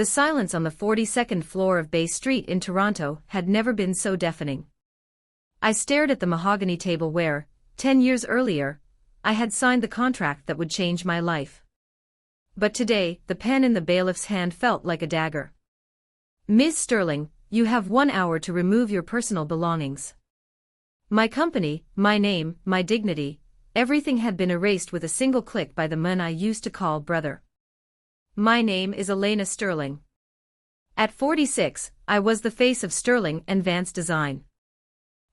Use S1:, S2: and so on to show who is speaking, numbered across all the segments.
S1: The silence on the 42nd floor of Bay Street in Toronto had never been so deafening. I stared at the mahogany table where, 10 years earlier, I had signed the contract that would change my life. But today, the pen in the bailiff's hand felt like a dagger. "Miss Sterling, you have 1 hour to remove your personal belongings." My company, my name, my dignity, everything had been erased with a single click by the man I used to call brother. My name is Elena Sterling. At 46, I was the face of Sterling and Vance Design.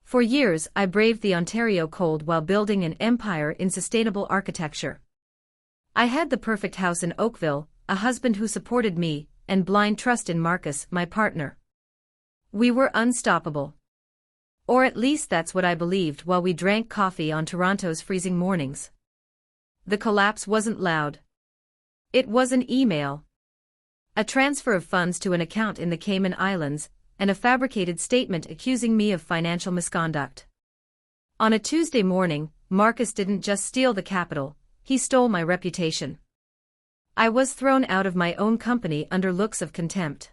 S1: For years I braved the Ontario cold while building an empire in sustainable architecture. I had the perfect house in Oakville, a husband who supported me, and blind trust in Marcus, my partner. We were unstoppable. Or at least that's what I believed while we drank coffee on Toronto's freezing mornings. The collapse wasn't loud. It was an email. A transfer of funds to an account in the Cayman Islands, and a fabricated statement accusing me of financial misconduct. On a Tuesday morning, Marcus didn't just steal the capital, he stole my reputation. I was thrown out of my own company under looks of contempt.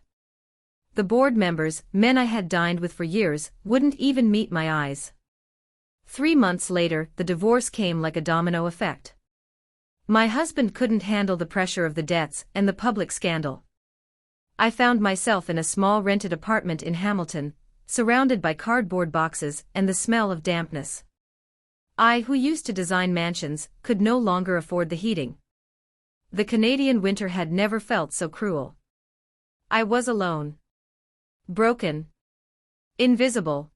S1: The board members, men I had dined with for years, wouldn't even meet my eyes. 3 months later, the divorce came like a domino effect. My husband couldn't handle the pressure of the debts and the public scandal. I found myself in a small rented apartment in Hamilton, surrounded by cardboard boxes and the smell of dampness. I, who used to design mansions, could no longer afford the heating. The Canadian winter had never felt so cruel. I was alone. Broken. Invisible.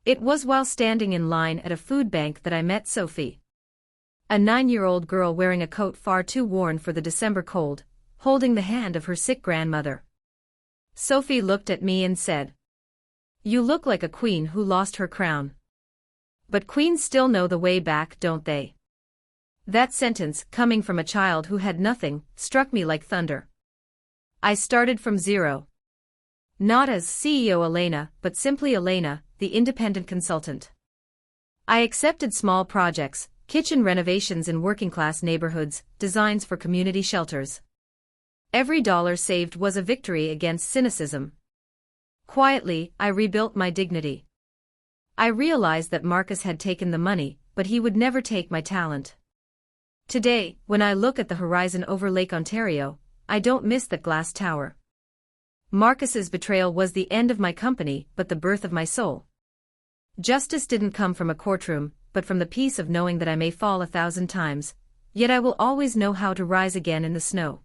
S1: It was while standing in line at a food bank that I met Sophie. A 9-year-old girl wearing a coat far too worn for the December cold, holding the hand of her sick grandmother. Sophie looked at me and said, "You look like a queen who lost her crown. But queens still know the way back, don't they?" That sentence, coming from a child who had nothing, struck me like thunder. I started from zero. Not as CEO Elena, but simply Elena, the independent consultant. I accepted small projects, kitchen renovations in working-class neighborhoods, designs for community shelters. Every dollar saved was a victory against cynicism. Quietly, I rebuilt my dignity. I realized that Marcus had taken the money, but he would never take my talent. Today, when I look at the horizon over Lake Ontario, I don't miss that glass tower. Marcus's betrayal was the end of my company, but the birth of my soul. Justice didn't come from a courtroom, but from the peace of knowing that I may fall 1,000 times, yet I will always know how to rise again in the snow.